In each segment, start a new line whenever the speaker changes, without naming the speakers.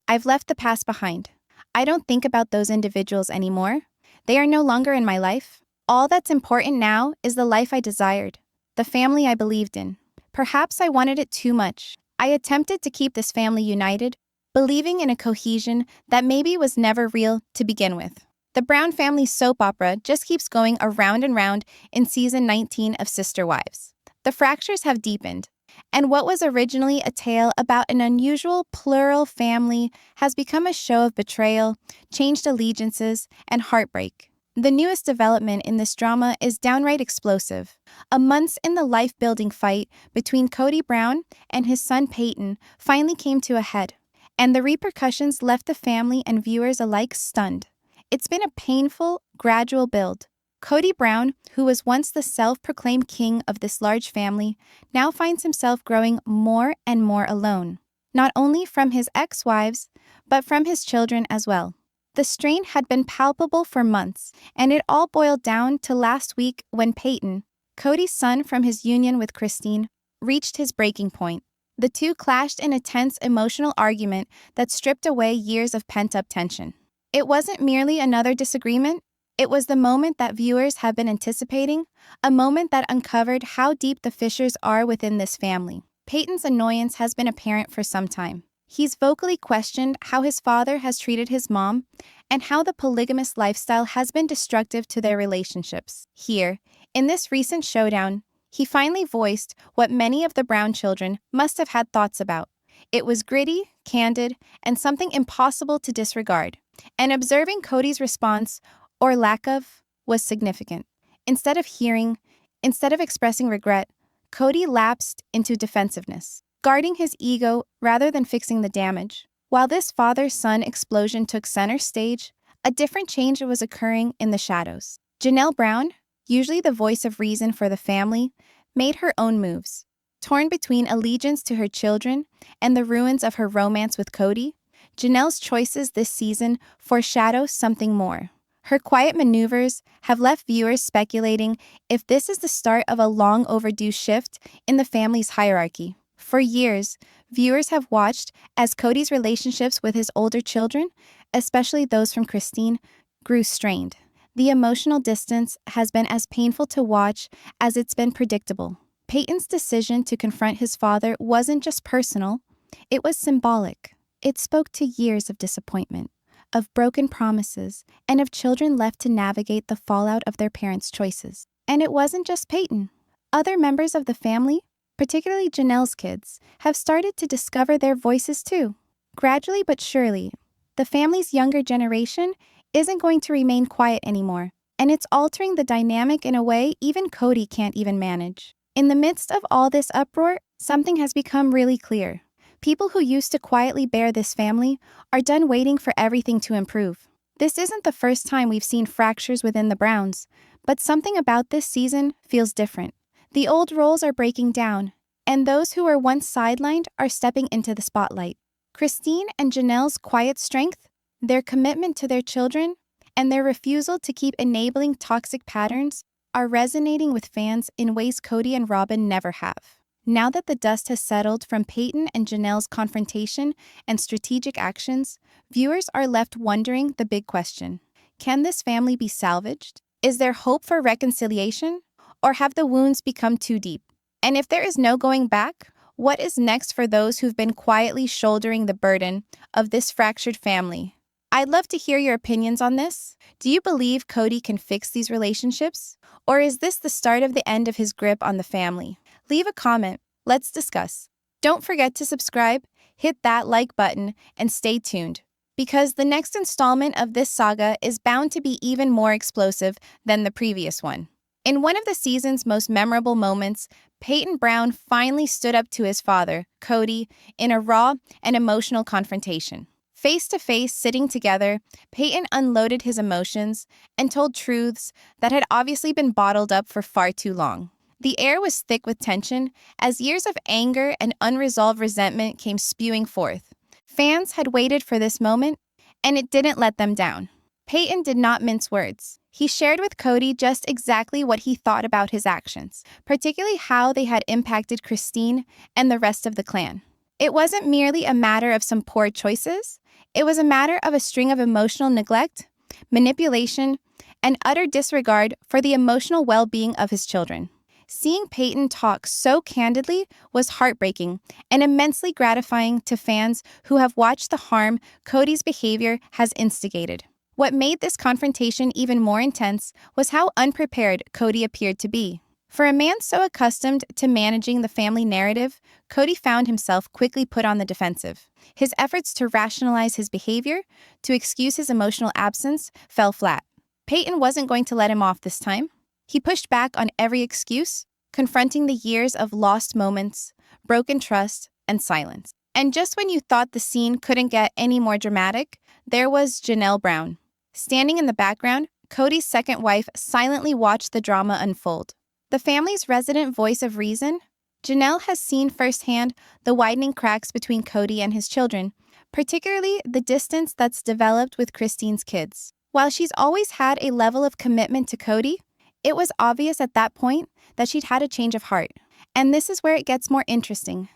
I've left the past behind. I don't think about those individuals anymore. They are no longer in my life. All that's important now is the life I desired, the family I believed in. Perhaps I wanted it too much. I attempted to keep this family united, believing in a cohesion that maybe was never real to begin with. The Brown family soap opera just keeps going around and round in season 19 of Sister Wives. The fractures have deepened, and what was originally a tale about an unusual plural family has become a show of betrayal, changed allegiances, and heartbreak. The newest development in this drama is downright explosive. A months-in-the-life-building fight between Cody Brown and his son Peydon finally came to a head, and the repercussions left the family and viewers alike stunned. It's been a painful, gradual build. Cody Brown, who was once the self-proclaimed king of this large family, now finds himself growing more and more alone, not only from his ex-wives, but from his children as well. The strain had been palpable for months, and it all boiled down to last week when Peydon, Cody's son from his union with Christine, reached his breaking point. The two clashed in a tense emotional argument that stripped away years of pent-up tension. It wasn't merely another disagreement. It was the moment that viewers have been anticipating, a moment that uncovered how deep the fissures are within this family. Peydon's annoyance has been apparent for some time. He's vocally questioned how his father has treated his mom and how the polygamous lifestyle has been destructive to their relationships. Here, in this recent showdown, he finally voiced what many of the Brown children must have had thoughts about. It was gritty, candid, and something impossible to disregard. And observing Cody's response, or lack of, was significant. Instead of expressing regret, Cody lapsed into defensiveness, guarding his ego rather than fixing the damage. While this father-son explosion took center stage, a different change was occurring in the shadows. Janelle Brown, usually the voice of reason for the family, made her own moves. Torn between allegiance to her children and the ruins of her romance with Cody, Janelle's choices this season foreshadow something more. Her quiet maneuvers have left viewers speculating if this is the start of a long overdue shift in the family's hierarchy. For years, viewers have watched as Cody's relationships with his older children, especially those from Christine, grew strained. The emotional distance has been as painful to watch as it's been predictable. Peydon's decision to confront his father wasn't just personal, it was symbolic. It spoke to years of disappointment, of broken promises, and of children left to navigate the fallout of their parents' choices. And it wasn't just Peydon. Other members of the family, particularly Janelle's kids, have started to discover their voices too. Gradually but surely, the family's younger generation isn't going to remain quiet anymore, and it's altering the dynamic in a way even Cody can't even manage. In the midst of all this uproar, something has become really clear. People who used to quietly bear this family are done waiting for everything to improve. This isn't the first time we've seen fractures within the Browns, but something about this season feels different. The old roles are breaking down, and those who were once sidelined are stepping into the spotlight. Christine and Janelle's quiet strength, their commitment to their children, and their refusal to keep enabling toxic patterns are resonating with fans in ways Cody and Robyn never have. Now that the dust has settled from Peydon and Janelle's confrontation and strategic actions, viewers are left wondering the big question. Can this family be salvaged? Is there hope for reconciliation? Or have the wounds become too deep? And if there is no going back, what is next for those who've been quietly shouldering the burden of this fractured family? I'd love to hear your opinions on this. Do you believe Cody can fix these relationships? Or is this the start of the end of his grip on the family? Leave a comment. Let's discuss. Don't forget to subscribe, hit that like button, and stay tuned, because the next installment of this saga is bound to be even more explosive than the previous one. In one of the season's most memorable moments, Peydon Brown finally stood up to his father, Cody, in a raw and emotional confrontation. Face to face, sitting together, Peydon unloaded his emotions and told truths that had obviously been bottled up for far too long. The air was thick with tension as years of anger and unresolved resentment came spewing forth. Fans had waited for this moment, and it didn't let them down. Peydon did not mince words. He shared with Cody just exactly what he thought about his actions, particularly how they had impacted Christine and the rest of the clan. It wasn't merely a matter of some poor choices, it was a matter of a string of emotional neglect, manipulation, and utter disregard for the emotional well-being of his children. Seeing Peydon talk so candidly was heartbreaking and immensely gratifying to fans who have watched the harm Cody's behavior has instigated. What made this confrontation even more intense was how unprepared Cody appeared to be. For a man so accustomed to managing the family narrative, Cody found himself quickly put on the defensive. His efforts to rationalize his behavior, to excuse his emotional absence, fell flat. Peydon wasn't going to let him off this time. He pushed back on every excuse, confronting the years of lost moments, broken trust, and silence. And just when you thought the scene couldn't get any more dramatic, there was Janelle Brown. Standing in the background, Cody's second wife silently watched the drama unfold. The family's resident voice of reason, Janelle has seen firsthand the widening cracks between Cody and his children, particularly the distance that's developed with Christine's kids. While she's always had a level of commitment to Cody, it was obvious at that point that she'd had a change of heart. And this is where it gets more interesting,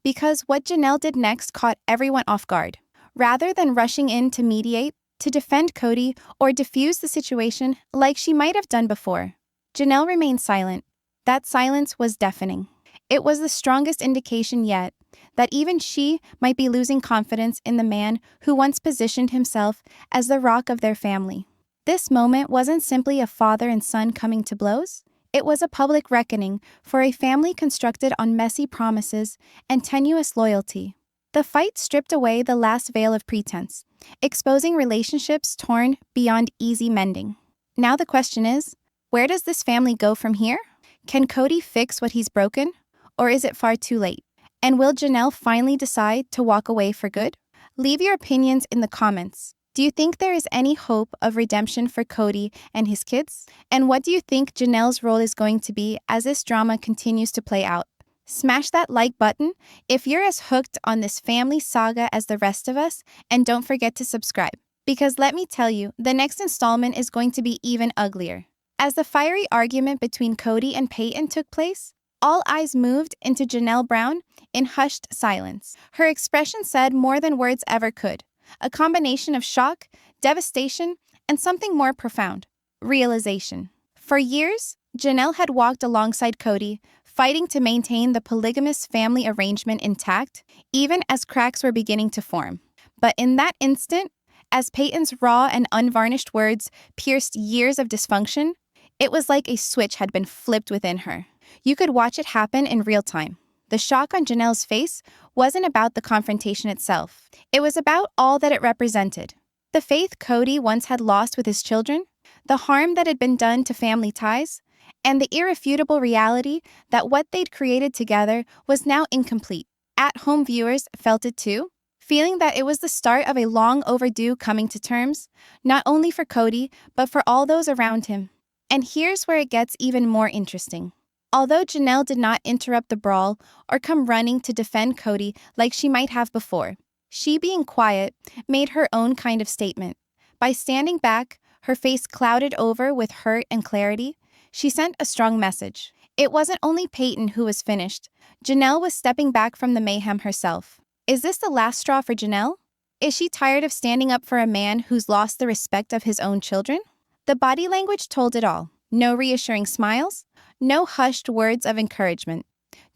because what Janelle did next caught everyone off guard. Rather than rushing in to mediate, to defend Cody, or diffuse the situation like she might have done before, Janelle remained silent. That silence was deafening. It was the strongest indication yet that even she might be losing confidence in the man who once positioned himself as the rock of their family. This moment wasn't simply a father and son coming to blows. It was a public reckoning for a family constructed on messy promises and tenuous loyalty. The fight stripped away the last veil of pretense, exposing relationships torn beyond easy mending. Now the question is, where does this family go from here? Can Cody fix what he's broken, or is it far too late? And will Janelle finally decide to walk away for good? Leave your opinions in the comments. Do you think there is any hope of redemption for Cody and his kids? And what do you think Janelle's role is going to be as this drama continues to play out? Smash that like button if you're as hooked on this family saga as the rest of us, and don't forget to subscribe. Because let me tell you, the next installment is going to be even uglier. As the fiery argument between Cody and Peydon took place, all eyes moved into Janelle Brown in hushed silence. Her expression said more than words ever could, a combination of shock, devastation, and something more profound, realization. For years, Janelle had walked alongside Cody, fighting to maintain the polygamous family arrangement intact, even as cracks were beginning to form. But in that instant, as Peydon's raw and unvarnished words pierced years of dysfunction, it was like a switch had been flipped within her. You could watch it happen in real time. The shock on Janelle's face wasn't about the confrontation itself. It was about all that it represented. The faith Cody once had lost with his children, the harm that had been done to family ties, and the irrefutable reality that what they'd created together was now incomplete. At-home viewers felt it too, feeling that it was the start of a long overdue coming to terms, not only for Cody, but for all those around him. And here's where it gets even more interesting. Although Janelle did not interrupt the brawl or come running to defend Cody like she might have before, she, being quiet, made her own kind of statement. By standing back, her face clouded over with hurt and clarity, she sent a strong message. It wasn't only Peydon who was finished. Janelle was stepping back from the mayhem herself. Is this the last straw for Janelle? Is she tired of standing up for a man who's lost the respect of his own children? The body language told it all. No reassuring smiles, no hushed words of encouragement.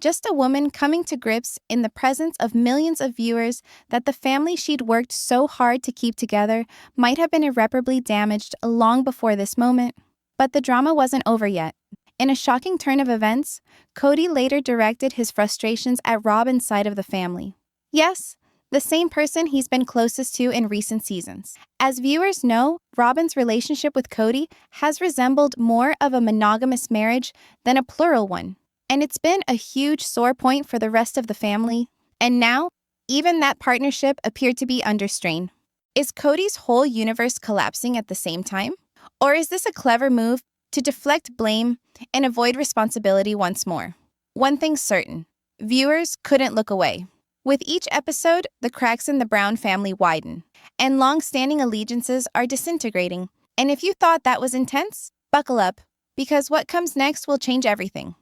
Just a woman coming to grips in the presence of millions of viewers that the family she'd worked so hard to keep together might have been irreparably damaged long before this moment. But the drama wasn't over yet. In a shocking turn of events, Cody later directed his frustrations at Robyn's side of the family. Yes, the same person he's been closest to in recent seasons. As viewers know, Robyn's relationship with Cody has resembled more of a monogamous marriage than a plural one. And it's been a huge sore point for the rest of the family. And now, even that partnership appeared to be under strain. Is Cody's whole universe collapsing at the same time? Or is this a clever move to deflect blame and avoid responsibility once more? One thing's certain, viewers couldn't look away. With each episode, the cracks in the Brown family widen, and long-standing allegiances are disintegrating. And if you thought that was intense, buckle up, because what comes next will change everything.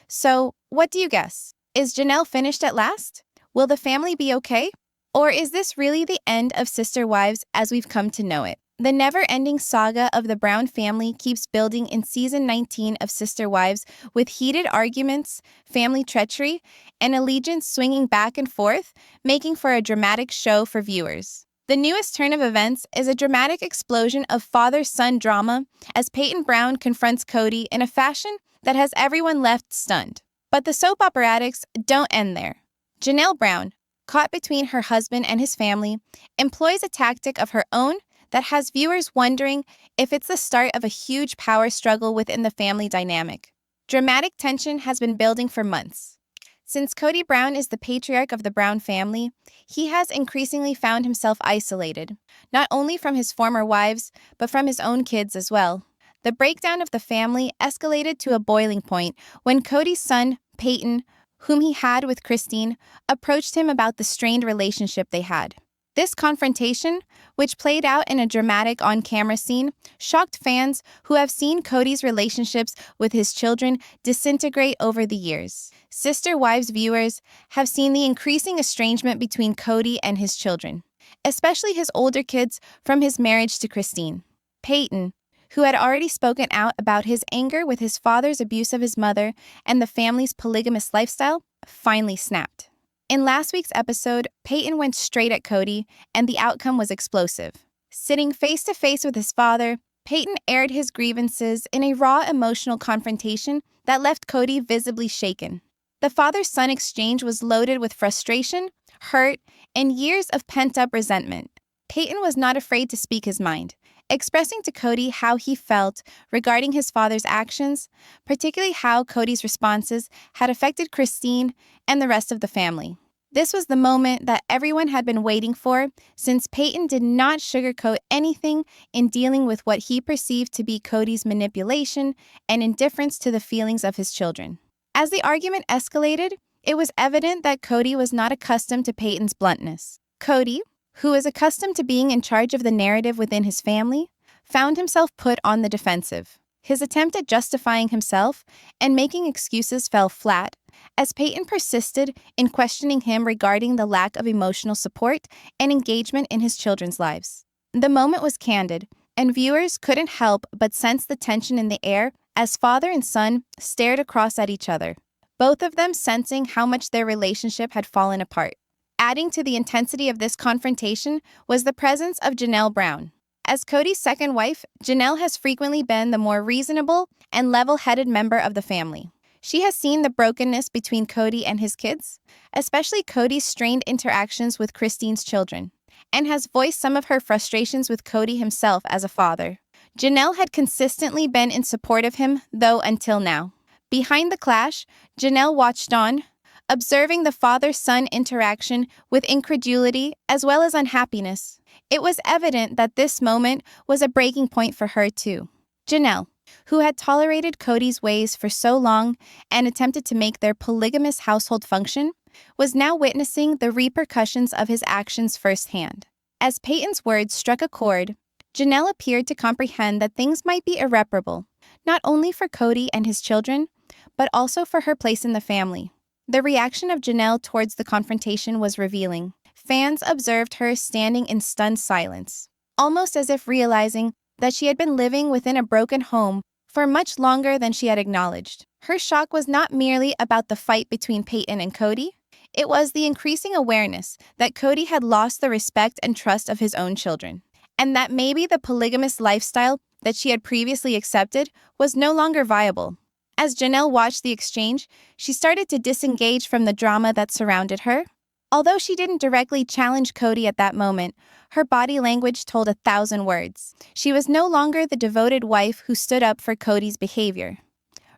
So, what do you guess? Is Janelle finished at last? Will the family be okay? Or is this really the end of Sister Wives as we've come to know it? The never-ending saga of the Brown family keeps building in season 19 of Sister Wives with heated arguments, family treachery, and allegiance swinging back and forth, making for a dramatic show for viewers. The newest turn of events is a dramatic explosion of father-son drama as Peydon Brown confronts Cody in a fashion that has everyone left stunned. But the soap operatics don't end there. Janelle Brown, caught between her husband and his family, employs a tactic of her own that has viewers wondering if it's the start of a huge power struggle within the family dynamic. Dramatic tension has been building for months. Since Cody Brown is the patriarch of the Brown family, he has increasingly found himself isolated, not only from his former wives, but from his own kids as well. The breakdown of the family escalated to a boiling point when Cody's son, Peydon, whom he had with Christine, approached him about the strained relationship they had. This confrontation, which played out in a dramatic on-camera scene, shocked fans who have seen Cody's relationships with his children disintegrate over the years. Sister Wives viewers have seen the increasing estrangement between Cody and his children, especially his older kids from his marriage to Christine. Peydon, who had already spoken out about his anger with his father's abuse of his mother and the family's polygamous lifestyle, finally snapped. In last week's episode, Peydon went straight at Cody, and the outcome was explosive. Sitting face-to-face with his father, Peydon aired his grievances in a raw emotional confrontation that left Cody visibly shaken. The father-son exchange was loaded with frustration, hurt, and years of pent-up resentment. Peydon was not afraid to speak his mind, expressing to Cody how he felt regarding his father's actions, particularly how Cody's responses had affected Christine and the rest of the family. This was the moment that everyone had been waiting for, since Peydon did not sugarcoat anything in dealing with what he perceived to be Cody's manipulation and indifference to the feelings of his children. As the argument escalated, it was evident that Cody was not accustomed to Peydon's bluntness. Cody, who is accustomed to being in charge of the narrative within his family, found himself put on the defensive. His attempt at justifying himself and making excuses fell flat, as Peydon persisted in questioning him regarding the lack of emotional support and engagement in his children's lives. The moment was candid, and viewers couldn't help but sense the tension in the air as father and son stared across at each other, both of them sensing how much their relationship had fallen apart. Adding to the intensity of this confrontation was the presence of Janelle Brown. As Cody's second wife, Janelle has frequently been the more reasonable and level-headed member of the family. She has seen the brokenness between Cody and his kids, especially Cody's strained interactions with Christine's children, and has voiced some of her frustrations with Cody himself as a father. Janelle had consistently been in support of him, though, until now. Behind the clash, Janelle watched on, observing the father-son interaction with incredulity as well as unhappiness. It was evident that this moment was a breaking point for her too. Janelle, who had tolerated Cody's ways for so long and attempted to make their polygamous household function, was now witnessing the repercussions of his actions firsthand. As Peydon's words struck a chord, Janelle appeared to comprehend that things might be irreparable, not only for Cody and his children, but also for her place in the family. The reaction of Janelle towards the confrontation was revealing. Fans observed her standing in stunned silence, almost as if realizing that she had been living within a broken home for much longer than she had acknowledged. Her shock was not merely about the fight between Peydon and Cody. It was the increasing awareness that Cody had lost the respect and trust of his own children, and that maybe the polygamous lifestyle that she had previously accepted was no longer viable. As Janelle watched the exchange, she started to disengage from the drama that surrounded her. Although she didn't directly challenge Cody at that moment, her body language told 1,000 words. She was no longer the devoted wife who stood up for Cody's behavior.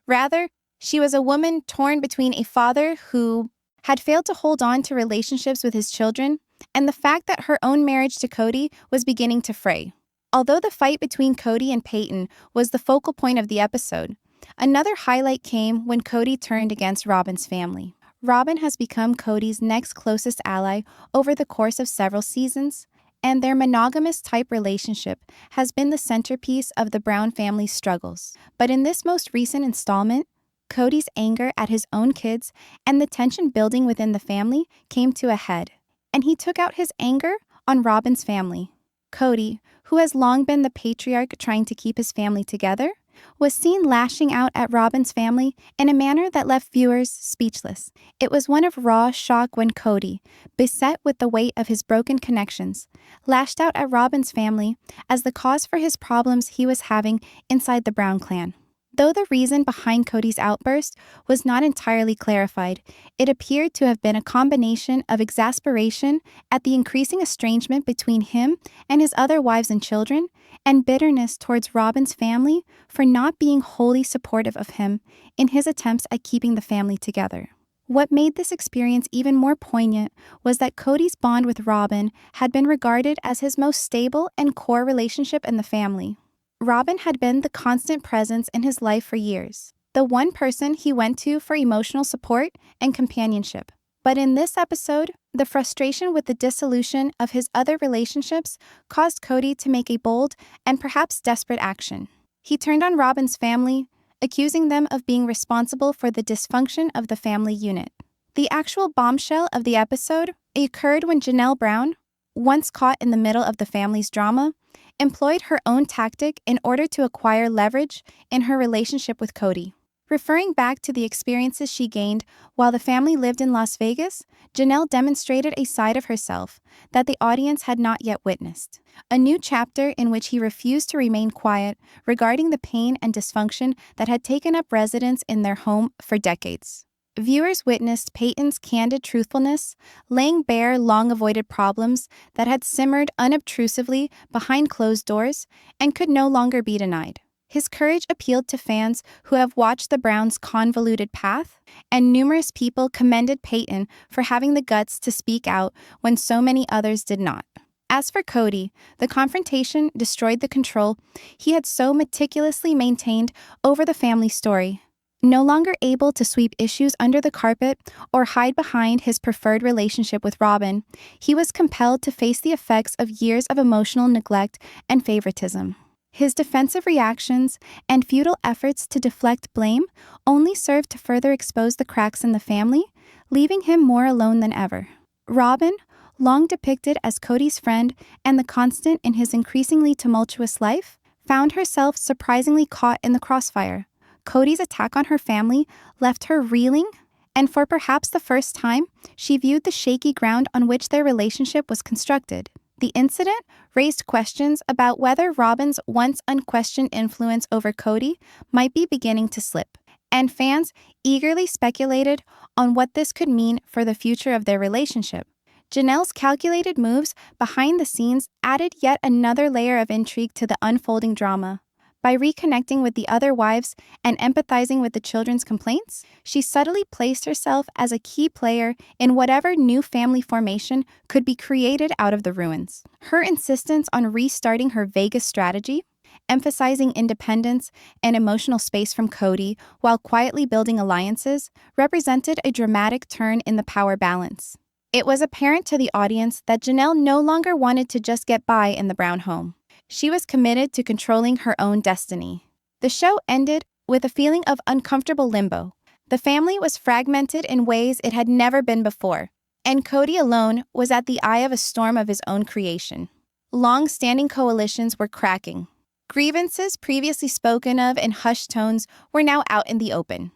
Rather, she was a woman torn between a father who had failed to hold on to relationships with his children and the fact that her own marriage to Cody was beginning to fray. Although the fight between Cody and Peydon was the focal point of the episode, another highlight came when Cody turned against Robyn's family. Robyn has become Cody's next closest ally over the course of several seasons, and their monogamous-type relationship has been the centerpiece of the Brown family's struggles. But in this most recent installment, Cody's anger at his own kids and the tension building within the family came to a head, and he took out his anger on Robyn's family. Cody, who has long been the patriarch trying to keep his family together, was seen lashing out at Robyn's family in a manner that left viewers speechless. It was one of raw shock when Cody, beset with the weight of his broken connections, lashed out at Robyn's family as the cause for his problems he was having inside the Brown clan. Though the reason behind Cody's outburst was not entirely clarified, it appeared to have been a combination of exasperation at the increasing estrangement between him and his other wives and children, and bitterness towards Robyn's family for not being wholly supportive of him in his attempts at keeping the family together. What made this experience even more poignant was that Cody's bond with Robyn had been regarded as his most stable and core relationship in the family. Robyn had been the constant presence in his life for years, the one person he went to for emotional support and companionship. But in this episode, the frustration with the dissolution of his other relationships caused Cody to make a bold and perhaps desperate action. He turned on Robyn's family, accusing them of being responsible for the dysfunction of the family unit. The actual bombshell of the episode occurred when Peydon Brown, once caught in the middle of the family's drama, employed her own tactic in order to acquire leverage in her relationship with Cody. Referring back to the experiences she gained while the family lived in Las Vegas, Peydon demonstrated a side of herself that the audience had not yet witnessed. A new chapter in which he refused to remain quiet regarding the pain and dysfunction that had taken up residence in their home for decades. Viewers witnessed Peydon's candid truthfulness, laying bare long-avoided problems that had simmered unobtrusively behind closed doors and could no longer be denied. His courage appealed to fans who have watched the Browns' convoluted path, and numerous people commended Peydon for having the guts to speak out when so many others did not. As for Cody, the confrontation destroyed the control he had so meticulously maintained over the family story. No longer able to sweep issues under the carpet or hide behind his preferred relationship with Robyn, he was compelled to face the effects of years of emotional neglect and favoritism. His defensive reactions and futile efforts to deflect blame only served to further expose the cracks in the family, leaving him more alone than ever. Robyn, long depicted as Cody's friend and the constant in his increasingly tumultuous life, found herself surprisingly caught in the crossfire. Cody's attack on her family left her reeling, and for perhaps the first time, she viewed the shaky ground on which their relationship was constructed. The incident raised questions about whether Robyn's once unquestioned influence over Cody might be beginning to slip, and fans eagerly speculated on what this could mean for the future of their relationship. Janelle's calculated moves behind the scenes added yet another layer of intrigue to the unfolding drama. By reconnecting with the other wives and empathizing with the children's complaints, she subtly placed herself as a key player in whatever new family formation could be created out of the ruins. Her insistence on restarting her Vegas strategy, emphasizing independence and emotional space from Cody while quietly building alliances, represented a dramatic turn in the power balance. It was apparent to the audience that Janelle no longer wanted to just get by in the Brown home. She was committed to controlling her own destiny. The show ended with a feeling of uncomfortable limbo. The family was fragmented in ways it had never been before, and Cody alone was at the eye of a storm of his own creation. Long-standing coalitions were cracking. Grievances previously spoken of in hushed tones were now out in the open.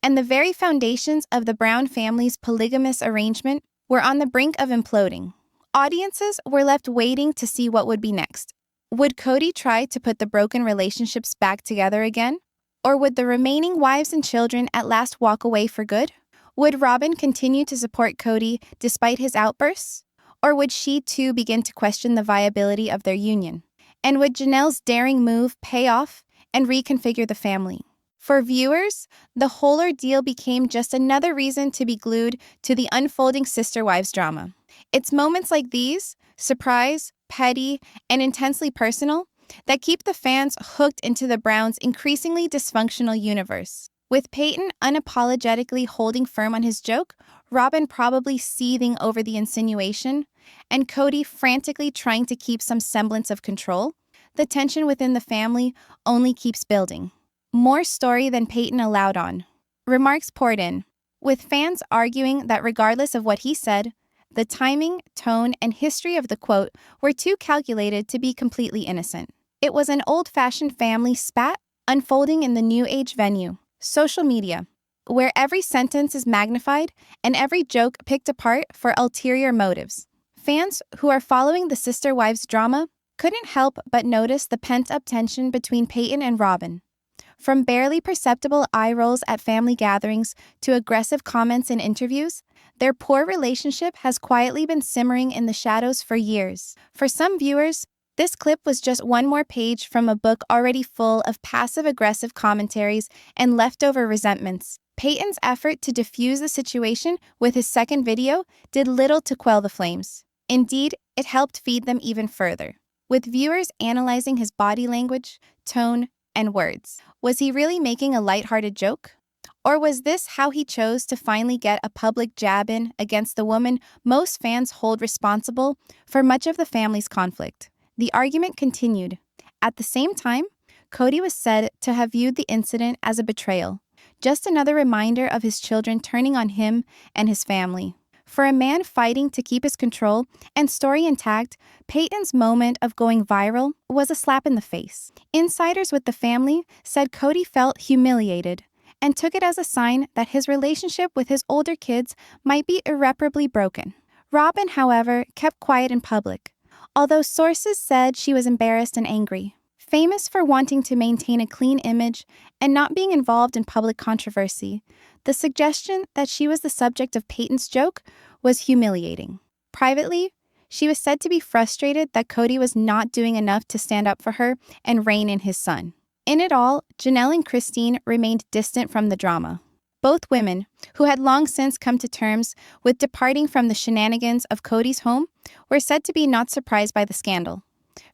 And the very foundations of the Brown family's polygamous arrangement were on the brink of imploding. Audiences were left waiting to see what would be next. Would Cody try to put the broken relationships back together again? Or would the remaining wives and children at last walk away for good? Would Robyn continue to support Cody despite his outbursts? Or would she too begin to question the viability of their union? And would Janelle's daring move pay off and reconfigure the family? For viewers, the whole ordeal became just another reason to be glued to the unfolding sister wives drama. It's moments like these, surprise, petty, and intensely personal, that keep the fans hooked into the Browns' increasingly dysfunctional universe. With Peydon unapologetically holding firm on his joke, Robyn probably seething over the insinuation, and Cody frantically trying to keep some semblance of control, the tension within the family only keeps building. More story than Peydon allowed on. Remarks poured in, with fans arguing that regardless of what he said, the timing, tone, and history of the quote were too calculated to be completely innocent. It was an old-fashioned family spat unfolding in the new age venue, social media, where every sentence is magnified and every joke picked apart for ulterior motives. Fans who are following the sister wives drama couldn't help but notice the pent-up tension between Peydon and Robyn. From barely perceptible eye rolls at family gatherings to aggressive comments in interviews, their poor relationship has quietly been simmering in the shadows for years. For some viewers, this clip was just one more page from a book already full of passive-aggressive commentaries and leftover resentments. Peydon's effort to diffuse the situation with his second video did little to quell the flames. Indeed, it helped feed them even further, with viewers analyzing his body language, tone, and words. Was he really making a lighthearted joke? Or was this how he chose to finally get a public jab in against the woman most fans hold responsible for much of the family's conflict? The argument continued. At the same time, Cody was said to have viewed the incident as a betrayal, just another reminder of his children turning on him and his family. For a man fighting to keep his control and story intact, Peydon's moment of going viral was a slap in the face. Insiders with the family said Cody felt humiliated and took it as a sign that his relationship with his older kids might be irreparably broken. Robyn, however, kept quiet in public, although sources said she was embarrassed and angry. Famous for wanting to maintain a clean image and not being involved in public controversy, the suggestion that she was the subject of Peydon's joke was humiliating. Privately, she was said to be frustrated that Cody was not doing enough to stand up for her and rein in his son. In it all, Janelle and Christine remained distant from the drama. Both women, who had long since come to terms with departing from the shenanigans of Cody's home, were said to be not surprised by the scandal.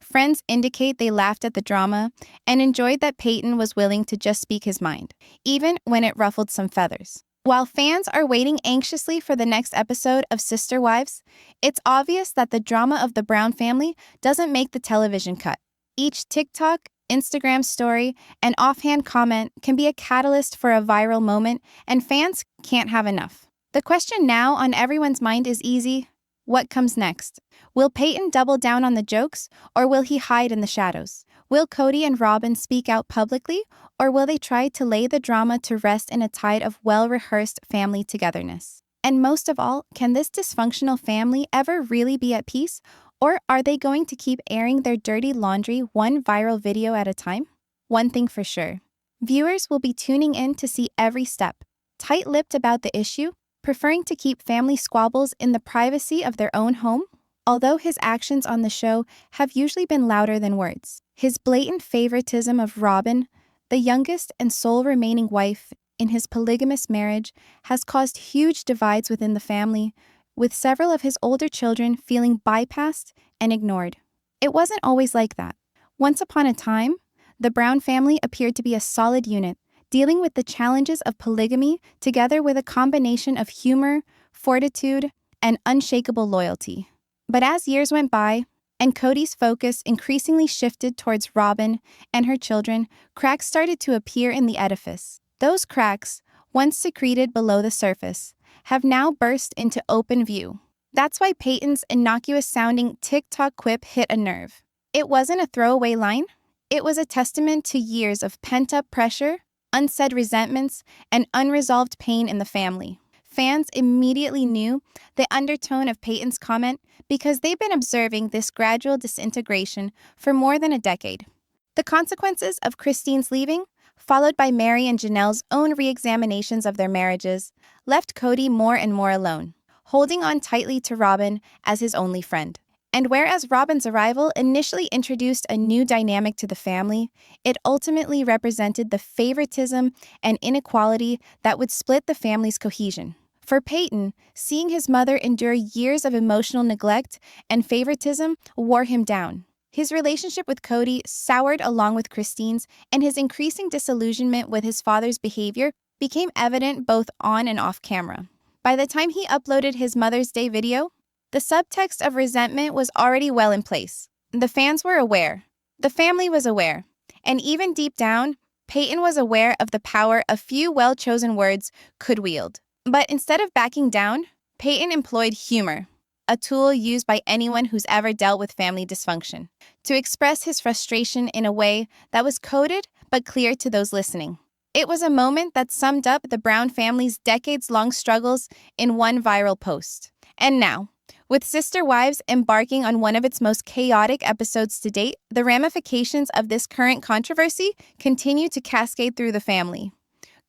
Friends indicate they laughed at the drama and enjoyed that Peydon was willing to just speak his mind, even when it ruffled some feathers. While fans are waiting anxiously for the next episode of Sister Wives, it's obvious that the drama of the Brown family doesn't make the television cut. Each TikTok, Instagram story, and offhand comment can be a catalyst for a viral moment, and fans can't have enough. The question now on everyone's mind is easy. What comes next? Will Peydon double down on the jokes, or will he hide in the shadows? Will Cody and Robyn speak out publicly, or will they try to lay the drama to rest in a tide of well-rehearsed family togetherness? And most of all, can this dysfunctional family ever really be at peace, or are they going to keep airing their dirty laundry one viral video at a time? One thing for sure, viewers will be tuning in to see every step, tight-lipped about the issue, preferring to keep family squabbles in the privacy of their own home. Although his actions on the show have usually been louder than words, his blatant favoritism of Robyn, the youngest and sole remaining wife in his polygamous marriage, has caused huge divides within the family, with several of his older children feeling bypassed and ignored. It wasn't always like that. Once upon a time, the Brown family appeared to be a solid unit, dealing with the challenges of polygamy together with a combination of humor, fortitude, and unshakable loyalty. But as years went by, and Cody's focus increasingly shifted towards Robyn and her children, cracks started to appear in the edifice. Those cracks, once secreted below the surface, have now burst into open view. That's why Peydon's innocuous-sounding TikTok quip hit a nerve. It wasn't a throwaway line. It was a testament to years of pent-up pressure, unsaid resentments, and unresolved pain in the family. Fans immediately knew the undertone of Peydon's comment because they've been observing this gradual disintegration for more than a decade. The consequences of Christine's leaving, followed by Mary and Janelle's own re-examinations of their marriages, left Cody more and more alone, holding on tightly to Robyn as his only friend. And whereas Robyn's arrival initially introduced a new dynamic to the family, it ultimately represented the favoritism and inequality that would split the family's cohesion. For Peydon, seeing his mother endure years of emotional neglect and favoritism wore him down. His relationship with Cody soured along with Christine's, and his increasing disillusionment with his father's behavior became evident both on and off camera. By the time he uploaded his Mother's Day video, the subtext of resentment was already well in place. The fans were aware. The family was aware. And even deep down, Peydon was aware of the power a few well-chosen words could wield. But instead of backing down, Peydon employed humor, a tool used by anyone who's ever dealt with family dysfunction, to express his frustration in a way that was coded but clear to those listening. It was a moment that summed up the Brown family's decades-long struggles in one viral post. And now, with Sister Wives embarking on one of its most chaotic episodes to date, the ramifications of this current controversy continue to cascade through the family.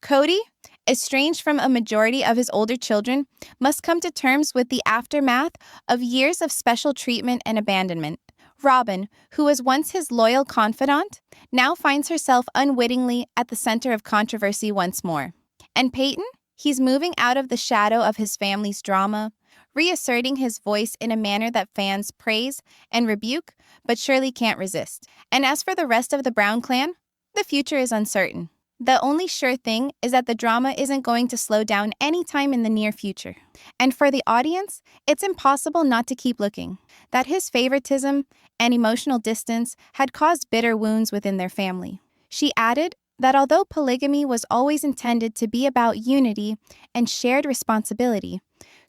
Cody, estranged from a majority of his older children, must come to terms with the aftermath of years of special treatment and abandonment. Robyn, who was once his loyal confidant, now finds herself unwittingly at the center of controversy once more. And Peydon? He's moving out of the shadow of his family's drama, reasserting his voice in a manner that fans praise and rebuke, but surely can't resist. And as for the rest of the Brown clan, the future is uncertain. The only sure thing is that the drama isn't going to slow down anytime in the near future. And for the audience, it's impossible not to keep looking. That his favoritism and emotional distance had caused bitter wounds within their family. She added that although polygamy was always intended to be about unity and shared responsibility,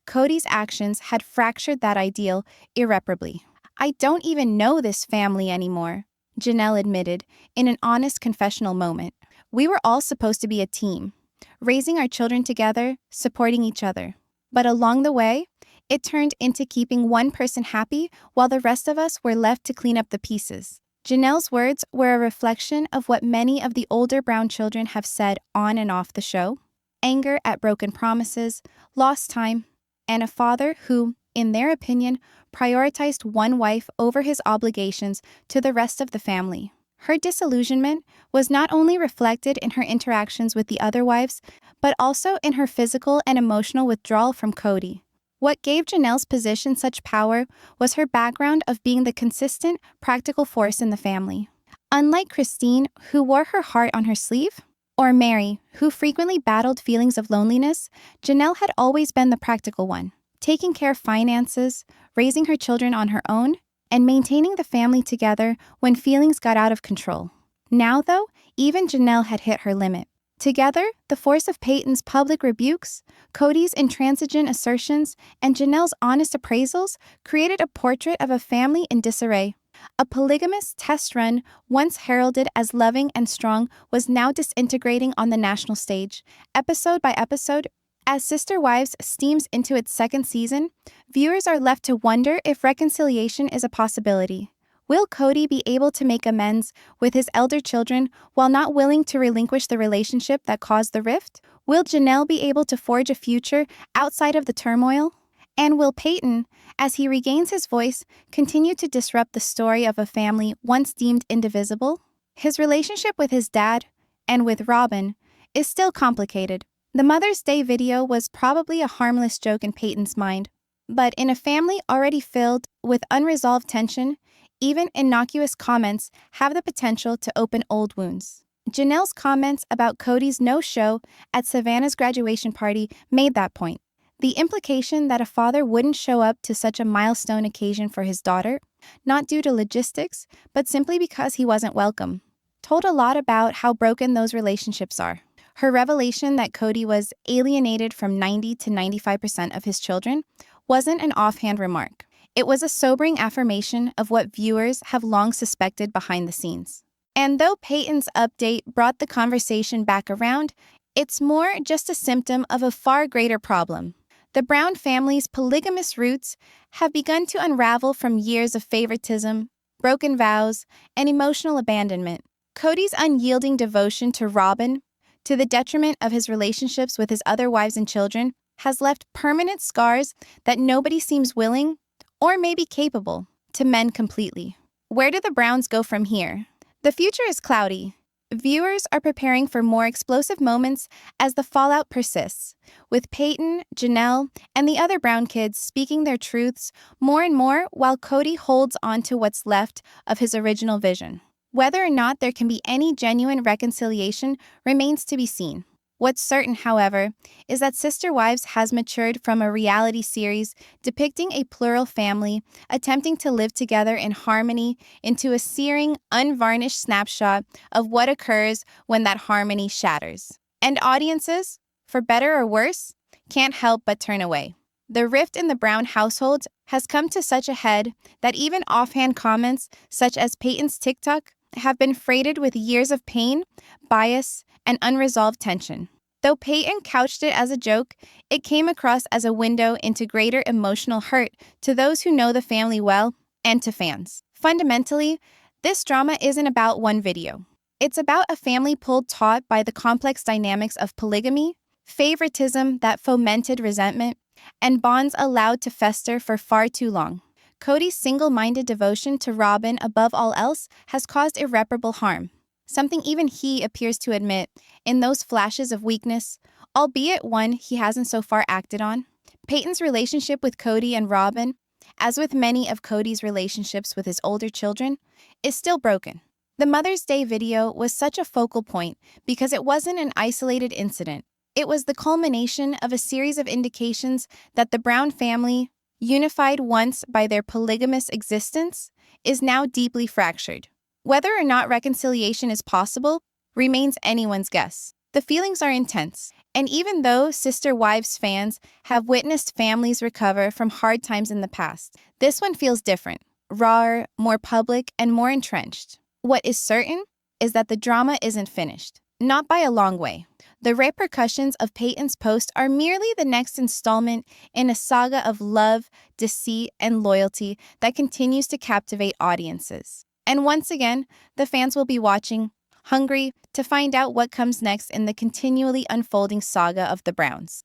Cody's actions had fractured that ideal irreparably. "I don't even know this family anymore," Janelle admitted in an honest confessional moment. "We were all supposed to be a team, raising our children together, supporting each other. But along the way, it turned into keeping one person happy while the rest of us were left to clean up the pieces." Janelle's words were a reflection of what many of the older Brown children have said on and off the show: anger at broken promises, lost time, and a father who, in their opinion, prioritized one wife over his obligations to the rest of the family. Her disillusionment was not only reflected in her interactions with the other wives, but also in her physical and emotional withdrawal from Cody. What gave Janelle's position such power was her background of being the consistent, practical force in the family. Unlike Christine, who wore her heart on her sleeve, or Mary, who frequently battled feelings of loneliness, Janelle had always been the practical one, taking care of finances, raising her children on her own, and maintaining the family together when feelings got out of control. Now, though, even Janelle had hit her limit. Together, the force of Peydon's public rebukes, Cody's intransigent assertions, and Janelle's honest appraisals created a portrait of a family in disarray. A polygamous test run, once heralded as loving and strong, was now disintegrating on the national stage, episode by episode. As Sister Wives steams into its second season, viewers are left to wonder if reconciliation is a possibility. Will Cody be able to make amends with his elder children while not willing to relinquish the relationship that caused the rift? Will Janelle be able to forge a future outside of the turmoil? And will Peydon, as he regains his voice, continue to disrupt the story of a family once deemed indivisible? His relationship with his dad, and with Robyn, is still complicated. The Mother's Day video was probably a harmless joke in Peydon's mind, but in a family already filled with unresolved tension, even innocuous comments have the potential to open old wounds. Janelle's comments about Cody's no-show at Savannah's graduation party made that point. The implication that a father wouldn't show up to such a milestone occasion for his daughter, not due to logistics, but simply because he wasn't welcome, told a lot about how broken those relationships are. Her revelation that Cody was alienated from 90 to 95% of his children wasn't an offhand remark. It was a sobering affirmation of what viewers have long suspected behind the scenes. And though Peydon's update brought the conversation back around, it's more just a symptom of a far greater problem. The Brown family's polygamous roots have begun to unravel from years of favoritism, broken vows, and emotional abandonment. Cody's unyielding devotion to Robyn, to the detriment of his relationships with his other wives and children, has left permanent scars that nobody seems willing, or maybe capable, to mend completely. Where do the Browns go from here? The future is cloudy. Viewers are preparing for more explosive moments as the fallout persists, with Peydon, Janelle, and the other Brown kids speaking their truths more and more while Cody holds on to what's left of his original vision. Whether or not there can be any genuine reconciliation remains to be seen. What's certain, however, is that Sister Wives has matured from a reality series depicting a plural family attempting to live together in harmony into a searing, unvarnished snapshot of what occurs when that harmony shatters. And audiences, for better or worse, can't help but turn away. The rift in the Brown household has come to such a head that even offhand comments, such as Peydon's TikTok, have been freighted with years of pain, bias, and unresolved tension. Though Peydon couched it as a joke, it came across as a window into greater emotional hurt to those who know the family well and to fans. Fundamentally, this drama isn't about one video. It's about a family pulled taut by the complex dynamics of polygamy, favoritism that fomented resentment, and bonds allowed to fester for far too long. Cody's single-minded devotion to Robyn above all else has caused irreparable harm, something even he appears to admit in those flashes of weakness, albeit one he hasn't so far acted on. Peydon's relationship with Cody and Robyn, as with many of Cody's relationships with his older children, is still broken. The Mother's Day video was such a focal point because it wasn't an isolated incident. It was the culmination of a series of indications that the Brown family, unified once by their polygamous existence, is now deeply fractured. Whether or not reconciliation is possible remains anyone's guess. The feelings are intense, and even though Sister Wives fans have witnessed families recover from hard times in the past, this one feels different, rawer, more public, and more entrenched. What is certain is that the drama isn't finished, not by a long way. The repercussions of Peydon's post are merely the next installment in a saga of love, deceit, and loyalty that continues to captivate audiences. And once again, the fans will be watching, hungry to find out what comes next in the continually unfolding saga of the Browns.